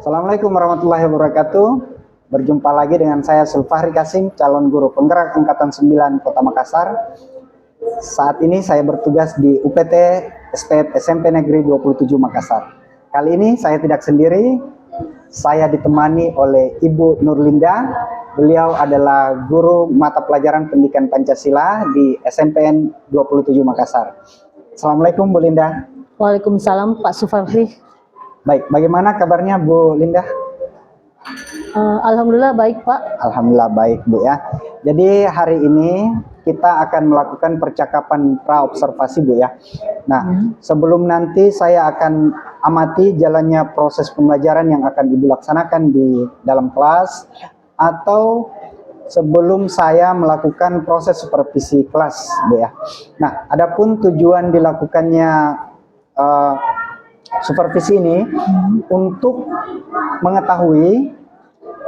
Assalamualaikum warahmatullahi wabarakatuh. Berjumpa lagi dengan saya Sulfahri Kasim, calon guru penggerak Angkatan 9 Kota Makassar. Saat ini saya bertugas di UPT SPF SMP Negeri 27 Makassar. Kali ini saya tidak sendiri, saya ditemani oleh Ibu Nurlinda. Beliau adalah guru mata pelajaran pendidikan Pancasila di SMPN 27 Makassar. Assalamualaikum Bu Linda. Waalaikumsalam Pak Sufarli. Baik, bagaimana kabarnya Bu Linda? Alhamdulillah baik Pak. Alhamdulillah baik Bu ya. Jadi hari ini kita akan melakukan percakapan pra-observasi Bu ya. Nah, sebelum nanti saya akan amati jalannya proses pembelajaran yang akan Ibu laksanakan di dalam kelas, atau sebelum saya melakukan proses supervisi kelas Bu ya. Nah, adapun tujuan dilakukannya supervisi ini untuk mengetahui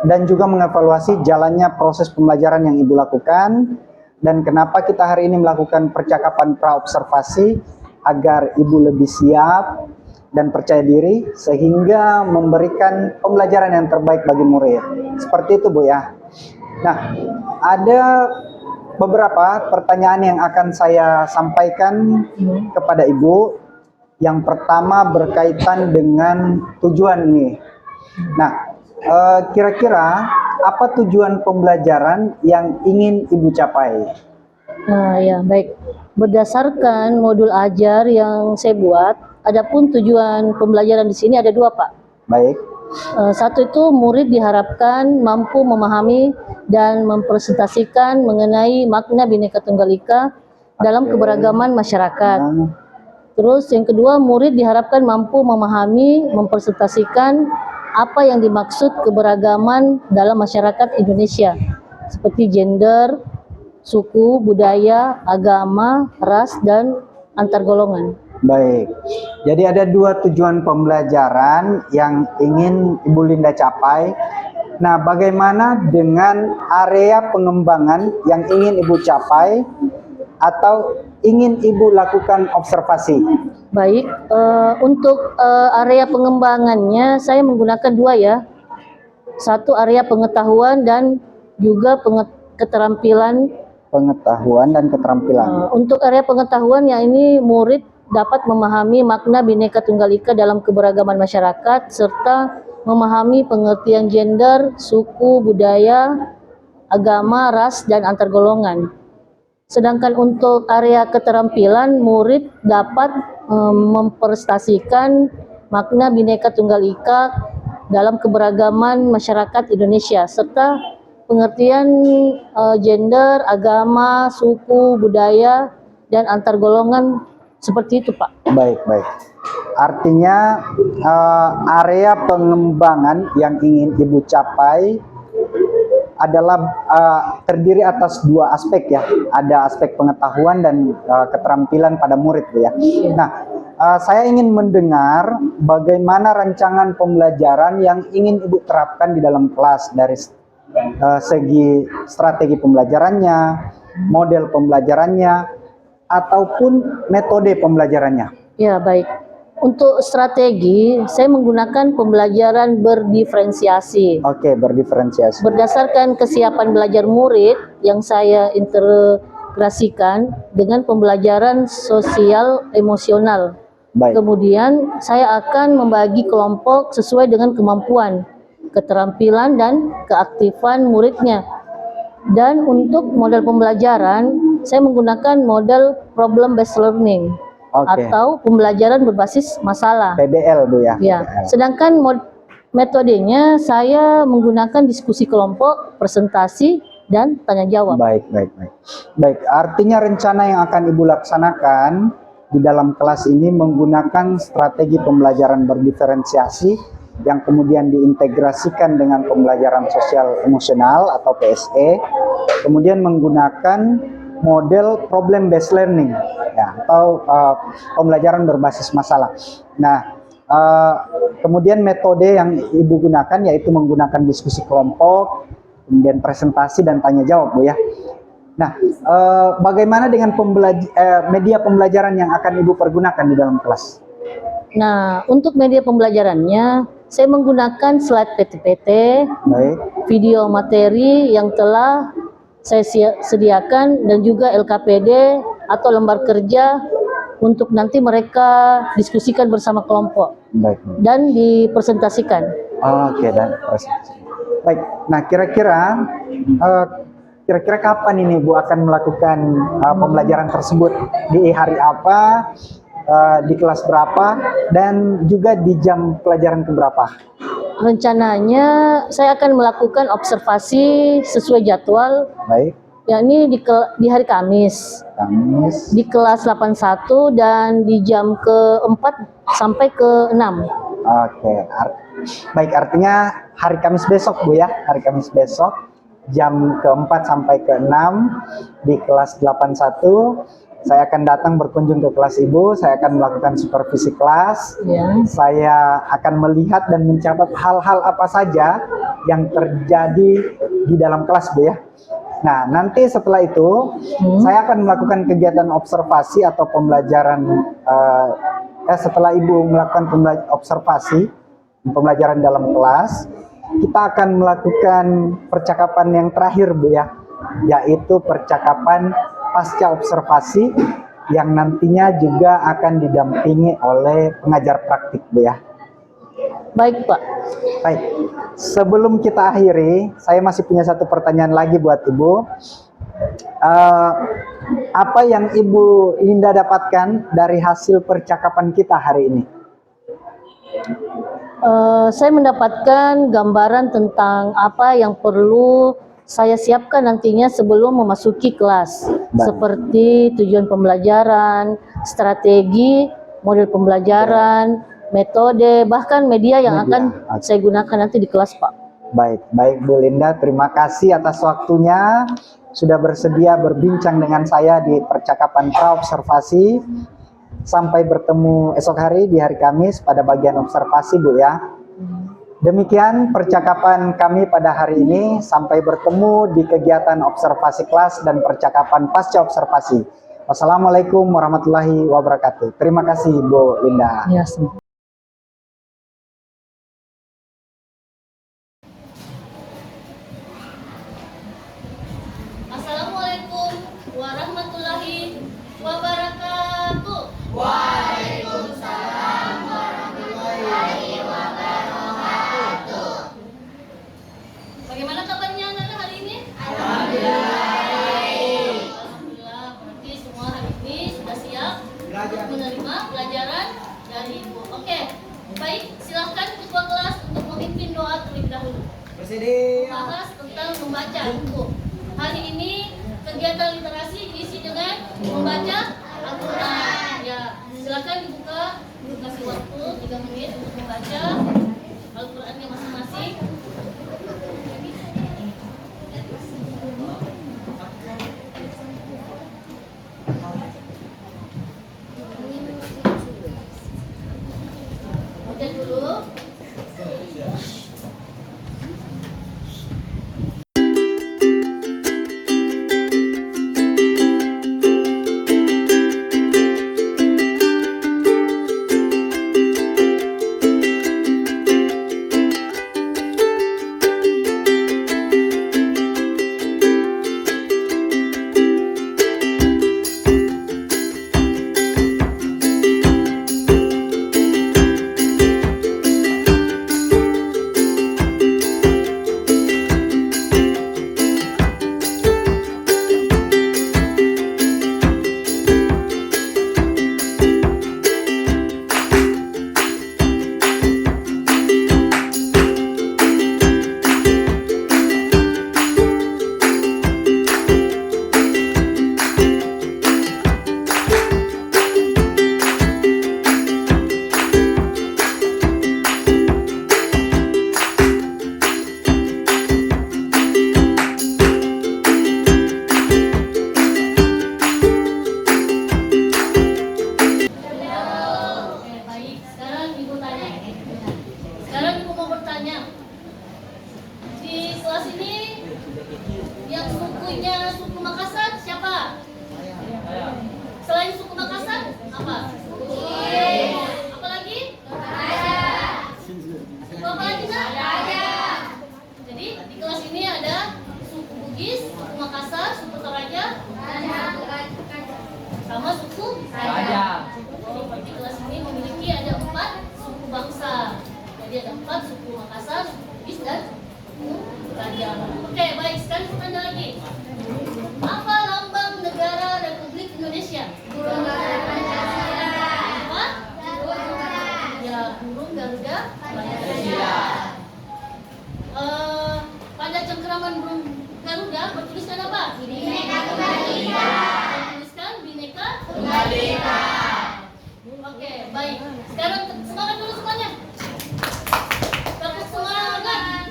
dan juga mengevaluasi jalannya proses pembelajaran yang Ibu lakukan, dan kenapa kita hari ini melakukan percakapan pra-observasi agar Ibu lebih siap dan percaya diri sehingga memberikan pembelajaran yang terbaik bagi murid. Seperti itu Bu ya. Nah, ada beberapa pertanyaan yang akan saya sampaikan kepada Ibu. Yang pertama berkaitan dengan tujuan nih. Nah, kira-kira apa tujuan pembelajaran yang ingin Ibu capai? Nah ya baik. Berdasarkan modul ajar yang saya buat, adapun tujuan pembelajaran di sini ada dua Pak. Baik. Satu itu murid diharapkan mampu memahami dan mempresentasikan mengenai makna Bhinneka Tunggal Ika dalam keberagaman masyarakat. Terus yang kedua, murid diharapkan mampu memahami, mempresentasikan apa yang dimaksud keberagaman dalam masyarakat Indonesia, seperti gender, suku, budaya, agama, ras, dan antar golongan. Baik, jadi ada dua tujuan pembelajaran yang ingin Ibu Linda capai. Nah, bagaimana dengan area pengembangan yang ingin Ibu capai atau ingin Ibu lakukan observasi? Baik, untuk area pengembangannya saya menggunakan dua ya. Satu area pengetahuan dan juga keterampilan. Pengetahuan dan keterampilan. Untuk area pengetahuan yang ini murid dapat memahami makna Bhinneka Tunggal Ika dalam keberagaman masyarakat serta memahami pengertian gender, suku, budaya, agama, ras, dan antar golongan. Sedangkan untuk area keterampilan, murid dapat mempresentasikan makna Bhinneka Tunggal Ika dalam keberagaman masyarakat Indonesia serta pengertian gender, agama, suku, budaya, dan antar golongan, seperti itu Pak. Baik, baik. Artinya area pengembangan yang ingin Ibu capai adalah terdiri atas dua aspek ya. Ada aspek pengetahuan dan keterampilan pada murid ya. Nah, saya ingin mendengar bagaimana rancangan pembelajaran yang ingin Ibu terapkan di dalam kelas dari segi strategi pembelajarannya, model pembelajarannya, ataupun metode pembelajarannya. Ya, baik. Untuk strategi, saya menggunakan pembelajaran berdiferensiasi. Oke, berdiferensiasi. Berdasarkan kesiapan belajar murid yang saya integrasikan dengan pembelajaran sosial emosional. Baik. Kemudian saya akan membagi kelompok sesuai dengan kemampuan, keterampilan, dan keaktifan muridnya. Dan untuk model pembelajaran, saya menggunakan model problem based learning. Atau pembelajaran berbasis masalah, PBL Bu ya. Ya. Sedangkan metodenya saya menggunakan diskusi kelompok, presentasi, dan tanya jawab. Baik, baik, baik. Baik, artinya rencana yang akan Ibu laksanakan di dalam kelas ini menggunakan strategi pembelajaran berdiferensiasi yang kemudian diintegrasikan dengan pembelajaran sosial emosional atau PSE, kemudian menggunakan model problem based learning ya, atau pembelajaran berbasis masalah. Nah, kemudian metode yang Ibu gunakan yaitu menggunakan diskusi kelompok, kemudian presentasi dan tanya jawab Bu ya. Nah, bagaimana dengan media pembelajaran yang akan Ibu pergunakan di dalam kelas? Nah, untuk media pembelajarannya Saya menggunakan slide PPT, Baik. video materi yang telah saya sediakan dan juga LKPD atau lembar kerja untuk nanti mereka diskusikan bersama kelompok Baik. dan dipresentasikan. Oke, dan presentasi. Baik. Nah, kira-kira kapan ini Bu akan melakukan pembelajaran tersebut, di hari apa, di kelas berapa, dan juga di jam pelajaran keberapa? Rencananya saya akan melakukan observasi sesuai jadwal, Baik. yakni di hari Kamis Kamis. di kelas 81 dan di jam ke-4 sampai ke-6. Oke. Baik, artinya hari Kamis besok Bu ya, hari Kamis besok jam ke-4 sampai ke-6 di kelas 81. Saya akan datang berkunjung ke kelas Ibu, saya akan melakukan supervisi kelas. Ya. Saya akan melihat dan mencatat hal-hal apa saja yang terjadi di dalam kelas Bu ya. Nah, nanti setelah itu saya akan melakukan kegiatan observasi atau pembelajaran setelah Ibu melakukan observasi pembelajaran dalam kelas, kita akan melakukan percakapan yang terakhir Bu ya, yaitu percakapan pasca observasi yang nantinya juga akan didampingi oleh pengajar praktik Bu ya. Baik Pak. Baik, sebelum kita akhiri, saya masih punya satu pertanyaan lagi buat Ibu. Apa yang Ibu Linda dapatkan dari hasil percakapan kita hari ini? Saya mendapatkan gambaran tentang apa yang perlu saya siapkan nantinya sebelum memasuki kelas, seperti tujuan pembelajaran, strategi, model pembelajaran, metode, bahkan media yang akan saya gunakan nanti di kelas, Pak. Baik Bu Linda, terima kasih atas waktunya sudah bersedia berbincang dengan saya di percakapan pra-observasi. Sampai bertemu esok hari di hari Kamis pada bagian observasi Bu ya. Demikian percakapan kami pada hari ini. Sampai bertemu di kegiatan observasi kelas dan percakapan pasca observasi. Wassalamualaikum warahmatullahi wabarakatuh. Terima kasih Bu Linda. Ya, Assalamualaikum warahmatullahi wabarakatuh. Waalaikumsalam warahmatullahi wabarakatuh. Bagaimana kabarnya anak-anak hari ini? Alhamdulillah. Alhamdulillah, berarti semua hari ini sudah siap untuk menerima pelajaran dari Ibu. Oke, baik, silahkan ketua kelas untuk memimpin doa terlebih dahulu. Bahas tentang membaca buku. Hari ini kegiatan literasi diisi dengan membaca Al-Quran. Ya, silakan dibuka, kasih waktu 3 menit untuk membaca Al-Qurannya masing-masing. Baca dulu. Bugis, suku Makassar, suku Toraja, sama suku Raja. Di kelas ini memiliki ada 4 suku bangsa. Jadi ada 4 suku Makassar, suku Bugis, dan suku Toraja. Oke, baik. Sekarang kita tanya lagi. Apa lambang negara Republik Indonesia? Apa? Ya, burung Garuda Pancasila. Pada cengkeraman burung Garuda bertuliskan apa? Bhinneka Tunggal Ika. Bertuliskan Bhinneka Tunggal Ika. Oke, baik. Sekarang semangat dulu semuanya. Tepuk semangat.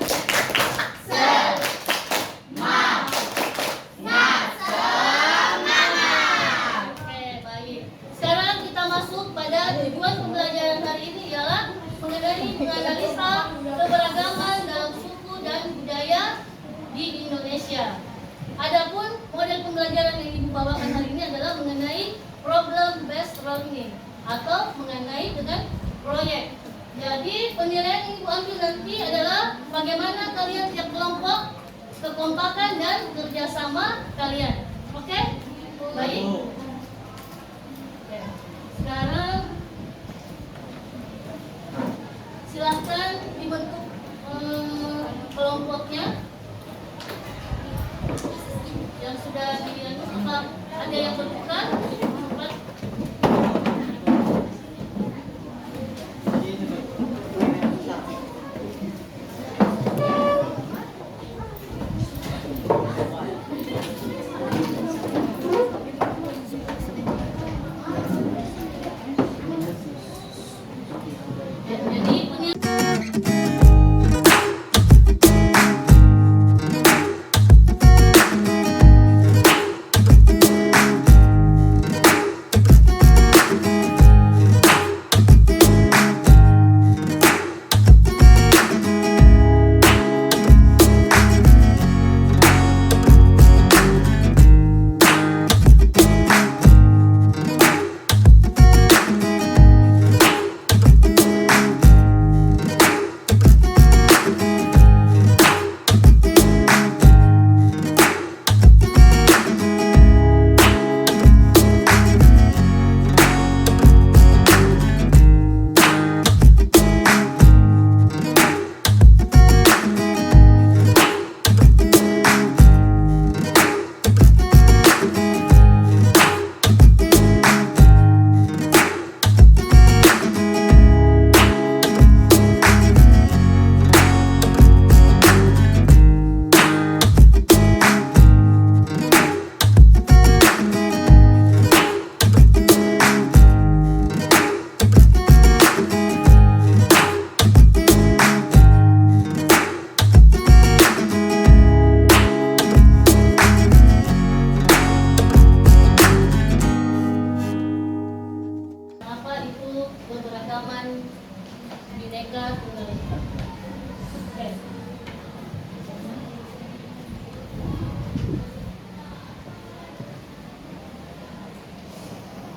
Oke, baik. Sekarang kita masuk pada tujuan pembelajaran hari ini ialah mengenai menganalisa keberagaman dalam suku dan budaya di Indonesia. Adapun model pembelajaran yang Ibu bawakan hari ini adalah mengenai problem based learning atau mengenai dengan proyek. Jadi penilaian yang Ibu ambil nanti adalah bagaimana kalian tiap kelompok, kekompakan dan kerjasama kalian. Oke? Baik. Oke. Sekarang silahkan dibentuk kelompoknya yang sudah dibentuk. Ada yang bertukar?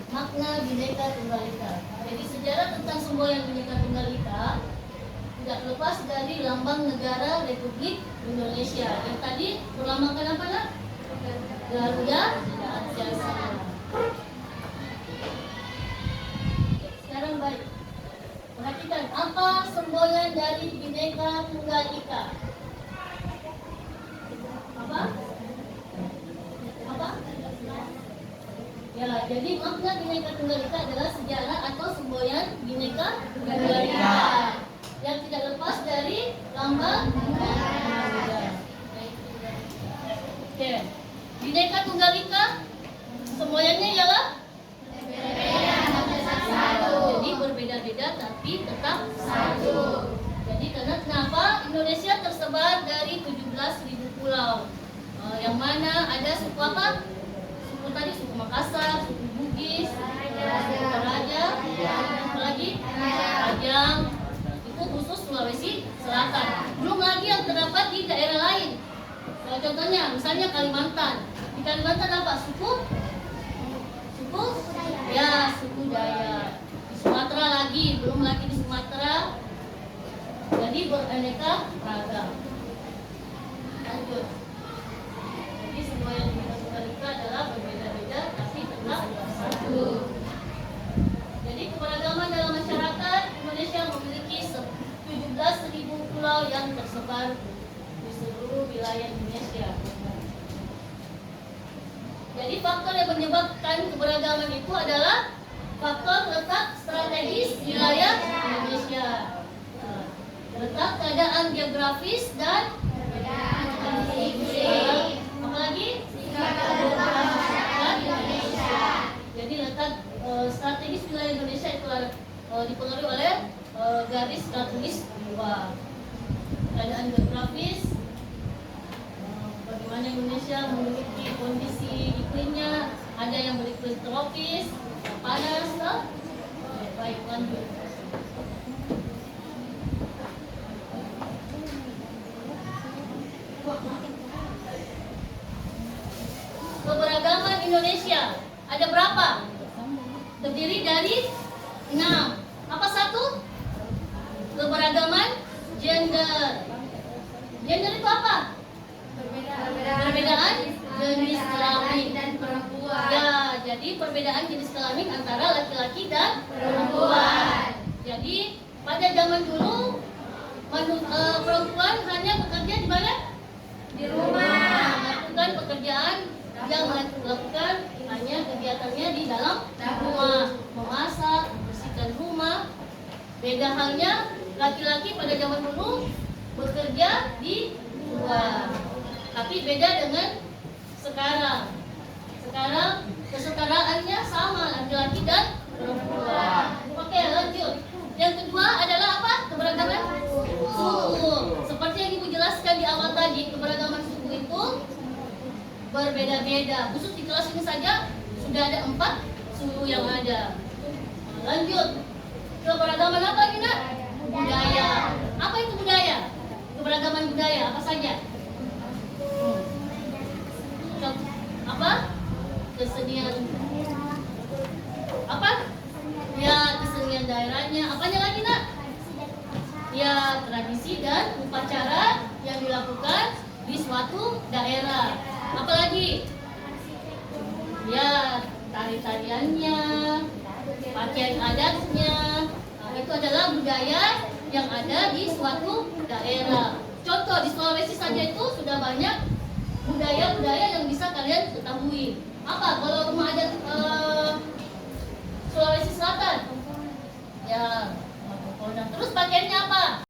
Makna Bhinneka Tunggal Ika. Jadi sejarah tentang semboyan Bhinneka Tunggal Ika tidak lepas dari lambang negara Republik Indonesia. Yang tadi berlambangkan apa lah? Garuda Pancasila. Sekarang baik. Perhatikan apa semboyan dari Bhinneka Tunggal Ika. Apa? Apa? Ya, jadi makna Bhinneka Tunggal Ika adalah sejarah atau semboyan Bhinneka Tunggal Ika yang tidak lepas dari lambang negara. Oke, Bhinneka Tunggal Ika semboyannya ialah jadi berbeda-beda tapi tetap satu. Jadi kenapa Indonesia tersebar dari 17.000 pulau, yang mana ada suku apa? Suku tadi suku Makassar, suku Bugis, suku Toraja, apalagi Rajang. Itu khusus Sulawesi Selatan. Belum lagi yang terdapat di daerah lain. Contohnya, misalnya Kalimantan. Di Kalimantan apa? Suku? Ya, suku Dayak. Di Sumatera lagi, belum lagi di Sumatera. Jadi beraneka ragam. Lanjut. wilayah Indonesia. Jadi faktor yang menyebabkan keberagaman itu adalah faktor letak strategis wilayah Indonesia, letak keadaan geografis dan apalagi jadi letak strategis wilayah Indonesia itu dipengaruhi oleh garis strategis dua, keadaan geografis, bagaimana Indonesia memiliki kondisi iklimnya, ada yang beriklim tropis, panas, baik lanjut. Keberagaman Indonesia ada berapa? Terdiri dari 6. Apa satu? Keberagaman gender. Gender itu apa? Perbedaan jenis kelamin dan perempuan. Ya, jadi perbedaan jenis kelamin antara laki-laki dan perempuan. Jadi pada zaman dulu perempuan hanya bekerja di mana? Di rumah. Melakukan pekerjaan yang dilakukan hanya kegiatannya di dalam rumah, memasak, membersihkan rumah. Beda halnya laki-laki pada zaman dulu bekerja di luar. Tapi beda dengan sekarang. Sekarang kesetaraannya sama laki-laki dan perempuan. Oke, lanjut. Yang kedua adalah apa? Keberagaman suku. Seperti yang Ibu jelaskan di awal tadi, keberagaman suku itu berbeda-beda. Khusus di kelas ini saja sudah ada 4 suku yang ada. Lanjut. Keberagaman apa lagi, Nak? Budaya. Apa itu budaya? Keberagaman budaya apa saja? Apa? Kesenian. Apa? Ya, kesenian daerahnya. Apanya lagi, Nak? Ya, tradisi dan upacara yang dilakukan di suatu daerah. Apalagi? Ya, tari-tariannya, pakaian adatnya. Nah, itu adalah budaya yang ada di suatu daerah. Contoh di Sulawesi saja itu sudah banyak budaya-budaya yang bisa kalian ketahui. Apa kalau rumah adat Sulawesi Selatan? Ya, terus pakaiannya apa?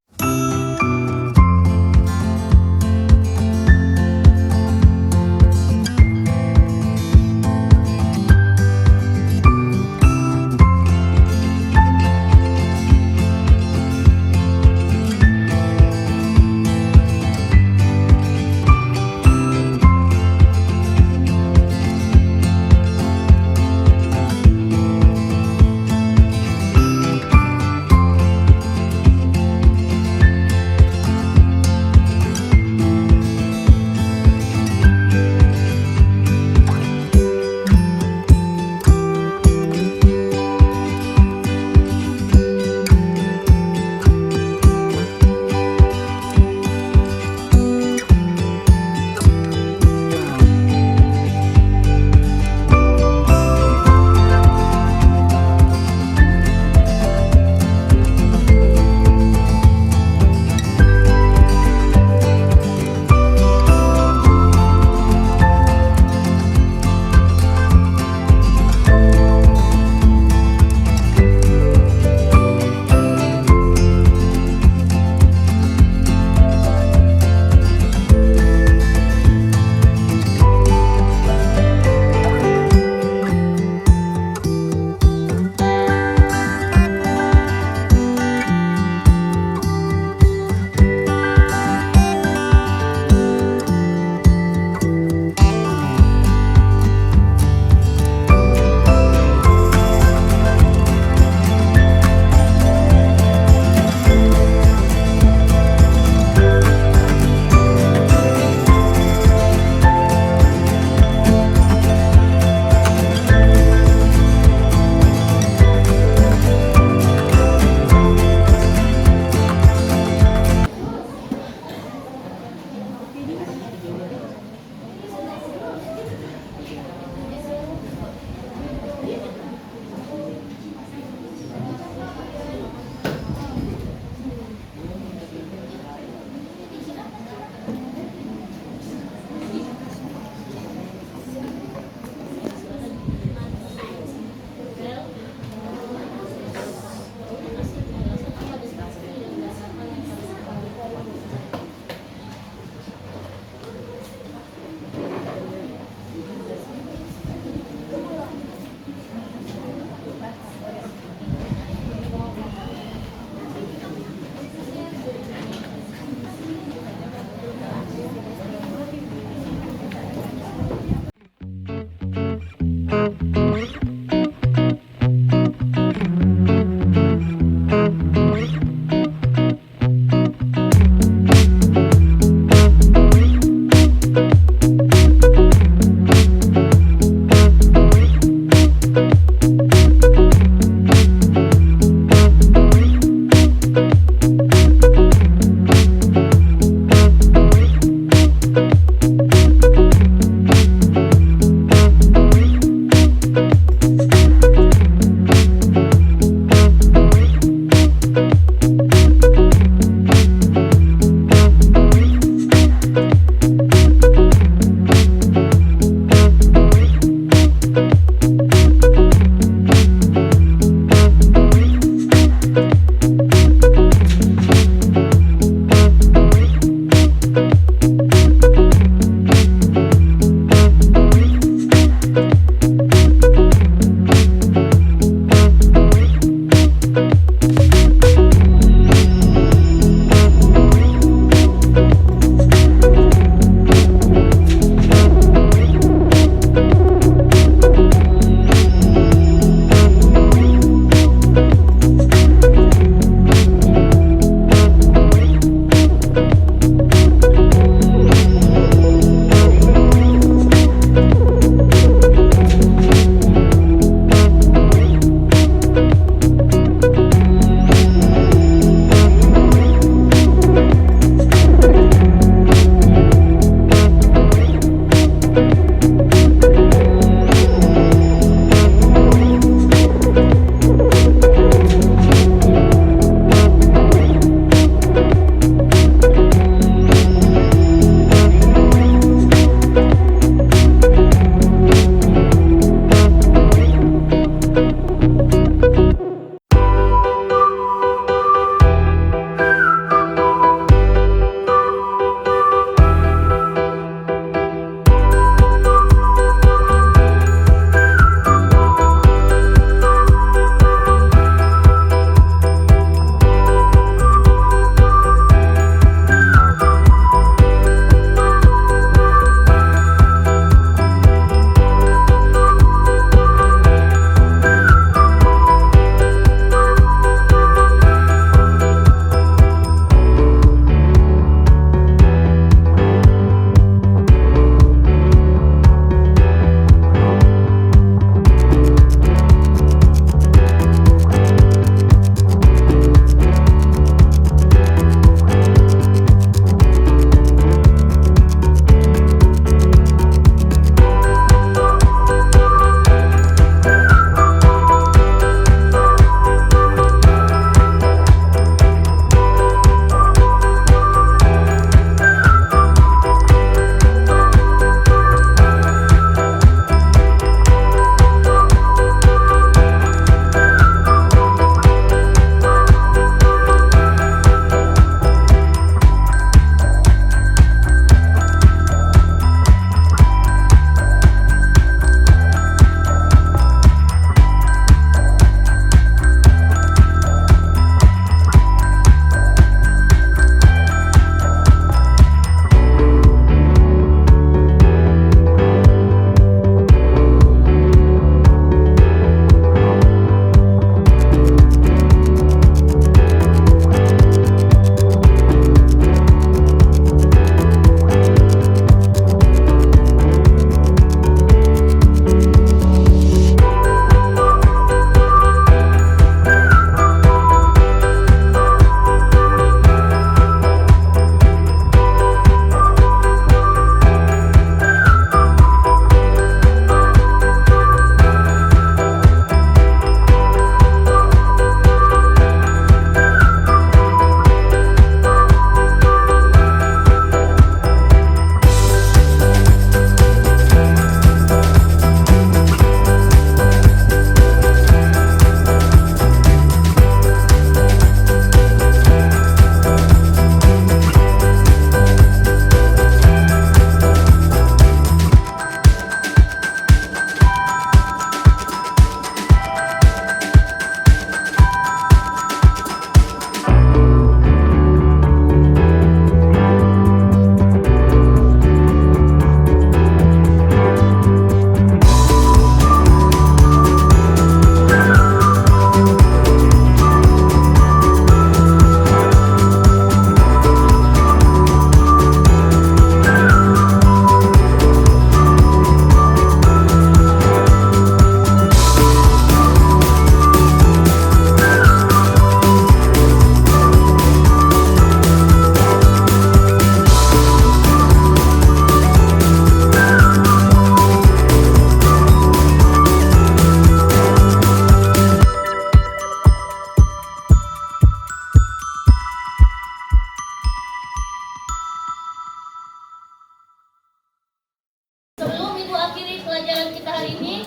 ini,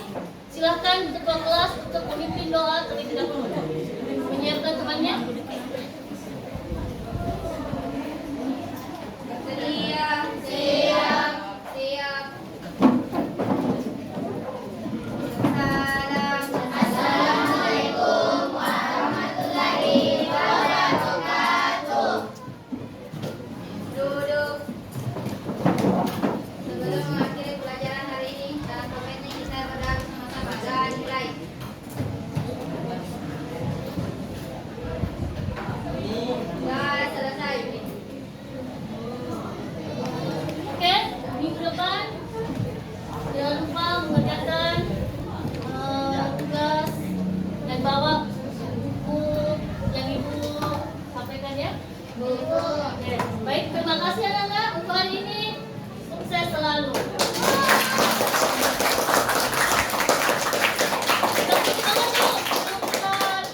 silahkan ketua kelas untuk memimpin doa terlebih dahulu. Menyiapkan temannya. Siap, siap, siap. Assalamualaikum warahmatullahi wabarakatuh. Duduk. Sebelum mengakhiri pelajaran hari ini, dalam doa ini kita berdoa sama-sama dan mulai. Dan selesai. Oke, minggu depan jangan lupa mengerjakan tugas dan bawa buku yang ibu sampaikan ya. Oke, baik, terima kasih anak-anak untuk hari ini. Sukses selalu. Tepuk tangan dulu. Semangat.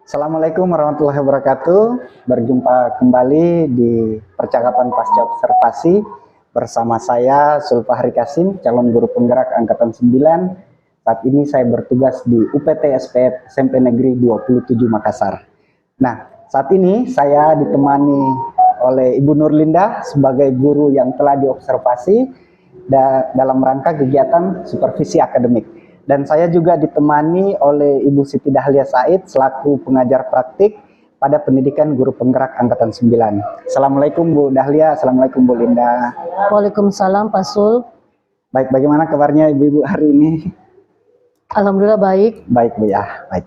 Assalamualaikum warahmatullahi wabarakatuh. Berjumpa kembali di percakapan pasca observasi bersama saya Sulfahri Kasim, calon guru penggerak angkatan 9. Saat ini saya bertugas di UPT SPF SMP Negeri 27 Makassar. Nah, saat ini saya ditemani oleh Ibu Nurlinda sebagai guru yang telah diobservasi dalam rangka kegiatan supervisi akademik. Dan saya juga ditemani oleh Ibu Siti Dahlia Said selaku pengajar praktik pada pendidikan guru penggerak angkatan 9. Assalamualaikum Bu Dahlia, Assalamualaikum Bu Linda. Waalaikumsalam Pak Sul. Baik, bagaimana kabarnya Ibu-Ibu hari ini? Alhamdulillah baik. Baik Bu ya, baik.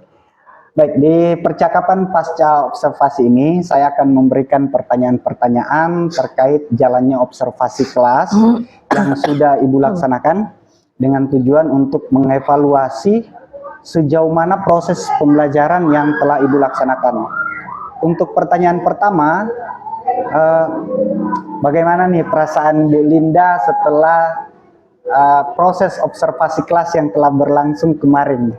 Baik, di percakapan pasca observasi ini saya akan memberikan pertanyaan-pertanyaan terkait jalannya observasi kelas yang sudah Ibu laksanakan, dengan tujuan untuk mengevaluasi sejauh mana proses pembelajaran yang telah Ibu laksanakan. Untuk pertanyaan pertama, bagaimana nih perasaan Bu Linda setelah proses observasi kelas yang telah berlangsung kemarin?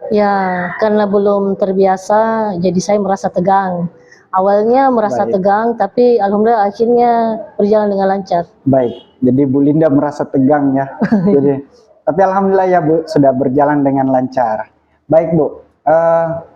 Ya, karena belum terbiasa, jadi saya merasa tegang. Awalnya merasa Baik. tegang, tapi alhamdulillah akhirnya berjalan dengan lancar. Baik, jadi Bu Linda merasa tegang ya. Jadi, tapi alhamdulillah ya Bu, sudah berjalan dengan lancar. Baik Bu,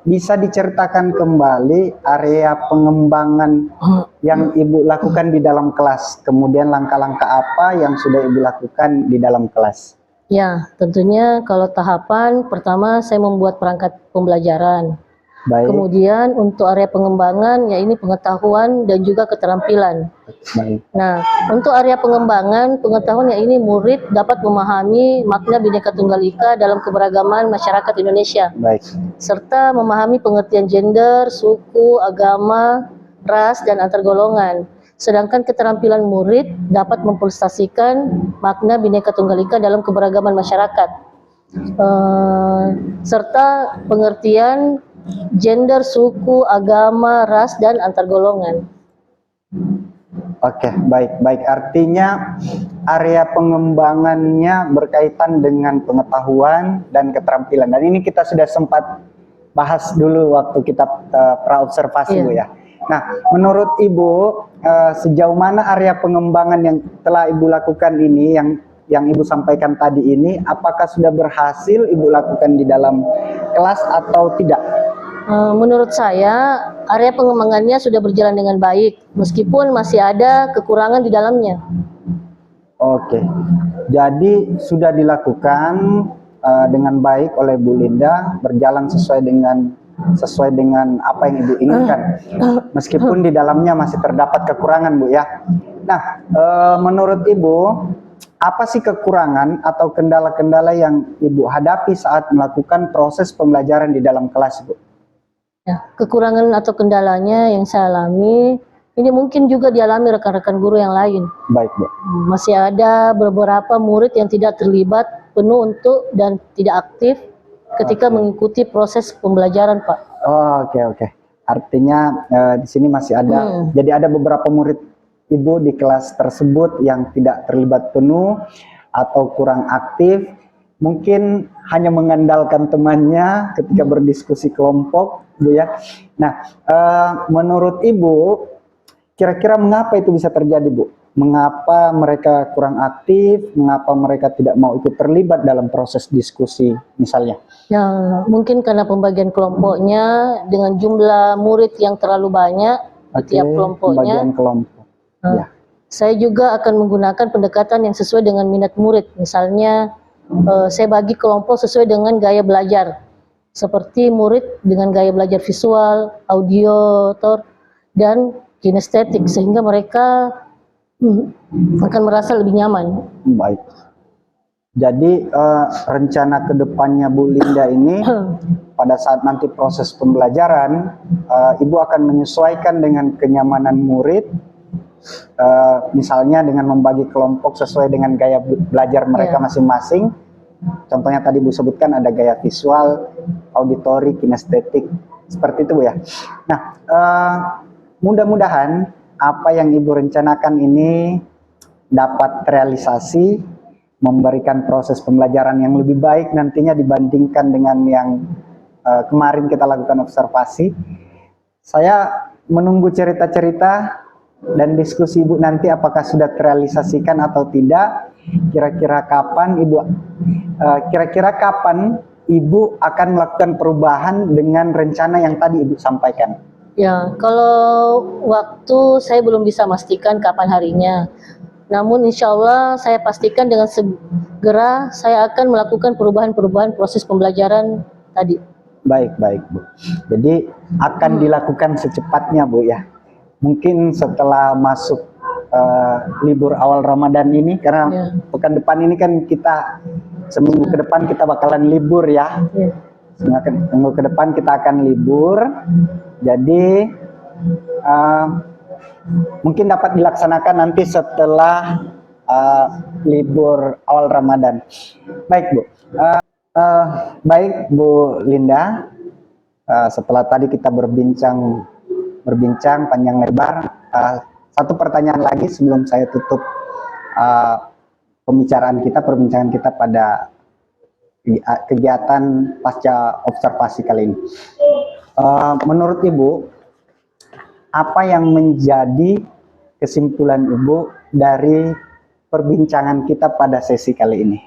bisa diceritakan kembali area pengembangan yang Ibu lakukan di dalam kelas, kemudian langkah-langkah apa yang sudah Ibu lakukan di dalam kelas? Ya, tentunya kalau tahapan pertama saya membuat perangkat pembelajaran. Baik, Kemudian untuk area pengembangan, ya ini pengetahuan dan juga keterampilan. baik, Nah, untuk area pengembangan pengetahuan, ya ini murid dapat memahami makna Bhinneka Tunggal Ika dalam keberagaman masyarakat Indonesia, baik, serta memahami pengertian gender, suku, agama, ras, dan antar golongan. Sedangkan keterampilan murid dapat mempresentasikan makna Bhinneka Tunggal Ika dalam keberagaman masyarakat, serta pengertian gender, suku, agama, ras, dan antar golongan. Oke, baik, baik. Artinya area pengembangannya berkaitan dengan pengetahuan dan keterampilan. Dan ini kita sudah sempat bahas dulu waktu kita pra-observasi, Iya. Bu ya. Nah, menurut Ibu, sejauh mana area pengembangan yang telah Ibu lakukan ini, yang Ibu sampaikan tadi ini, apakah sudah berhasil Ibu lakukan di dalam kelas atau tidak? Menurut saya, area pengembangannya sudah berjalan dengan baik, meskipun masih ada kekurangan di dalamnya. Oke, jadi sudah dilakukan dengan baik oleh Bu Linda, berjalan sesuai dengan apa yang Ibu inginkan, meskipun di dalamnya masih terdapat kekurangan, Bu ya. Nah, menurut Ibu, apa sih kekurangan atau kendala-kendala yang Ibu hadapi saat melakukan proses pembelajaran di dalam kelas, Bu? Ya, kekurangan atau kendalanya yang saya alami, ini mungkin juga dialami rekan-rekan guru yang lain. Baik, Bu. Masih ada beberapa murid yang tidak terlibat penuh untuk dan tidak aktif ketika mengikuti proses pembelajaran, Pak. Oh, oke. Artinya di sini masih ada, jadi ada beberapa murid Ibu di kelas tersebut yang tidak terlibat penuh atau kurang aktif, mungkin hanya mengandalkan temannya ketika berdiskusi kelompok, Bu ya. Nah, menurut Ibu, kira-kira mengapa itu bisa terjadi, Bu? Mengapa mereka kurang aktif? Mengapa mereka tidak mau ikut terlibat dalam proses diskusi, misalnya? Ya, mungkin karena pembagian kelompoknya dengan jumlah murid yang terlalu banyak di tiap kelompoknya. Pembagian kelompok. Ya. Saya juga akan menggunakan pendekatan yang sesuai dengan minat murid. Misalnya, saya bagi kelompok sesuai dengan gaya belajar. Seperti murid dengan gaya belajar visual, audio, dan kinestetik, sehingga mereka akan merasa lebih nyaman. Baik. Jadi rencana kedepannya Bu Linda ini pada saat nanti proses pembelajaran, Ibu akan menyesuaikan dengan kenyamanan murid, misalnya dengan membagi kelompok sesuai dengan gaya belajar mereka masing-masing. Contohnya tadi Bu sebutkan ada gaya visual, auditori, kinestetik, seperti itu Bu ya. Nah, mudah-mudahan apa yang Ibu rencanakan ini dapat realisasi, memberikan proses pembelajaran yang lebih baik nantinya dibandingkan dengan yang kemarin kita lakukan observasi. Saya menunggu cerita-cerita dan diskusi Ibu nanti apakah sudah terrealisasikan atau tidak. Kira-kira kapan Ibu akan melakukan perubahan dengan rencana yang tadi Ibu sampaikan? Ya, kalau waktu saya belum bisa pastikan kapan harinya. Namun insya Allah saya pastikan dengan segera saya akan melakukan perubahan-perubahan proses pembelajaran tadi. Baik, baik Bu. Jadi akan dilakukan secepatnya Bu ya. Mungkin setelah masuk libur awal Ramadan ini, karena pekan depan ini kan kita seminggu ke depan kita bakalan libur ya. Seminggu ke depan kita akan libur. Jadi mungkin dapat dilaksanakan nanti setelah libur awal Ramadan. Baik Bu. Baik Bu Linda, setelah tadi kita berbincang panjang lebar, satu pertanyaan lagi sebelum saya tutup perbincangan kita pada kegiatan pasca observasi kali ini. Menurut Ibu, apa yang menjadi kesimpulan Ibu dari perbincangan kita pada sesi kali ini?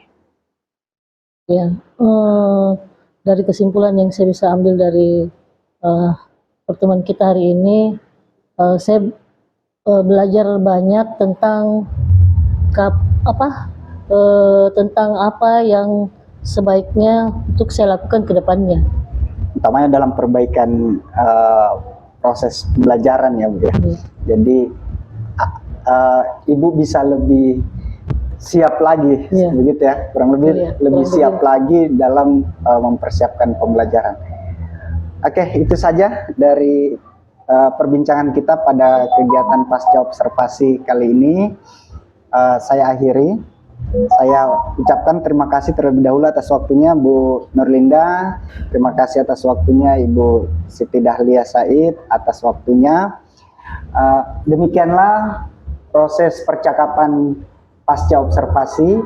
Ya, dari kesimpulan yang saya bisa ambil dari pertemuan kita hari ini, saya belajar banyak tentang tentang apa yang sebaiknya untuk saya lakukan ke depannya. Utamanya dalam perbaikan proses pembelajaran ya Bu ya. Jadi Ibu bisa lebih siap lagi, begitu ya, kurang lebih siap lagi dalam mempersiapkan pembelajaran. Oke, itu saja dari perbincangan kita pada kegiatan pasca observasi kali ini. Saya akhiri. Saya ucapkan terima kasih terlebih dahulu atas waktunya Bu Nurlinda. Terima kasih atas waktunya Ibu Siti Dahlia Said atas waktunya. Demikianlah proses percakapan pasca observasi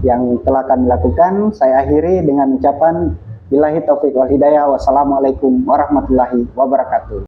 yang telah kami lakukan. Saya akhiri dengan ucapan billahi taufiq wal hidayah. Wassalamualaikum warahmatullahi wabarakatuh.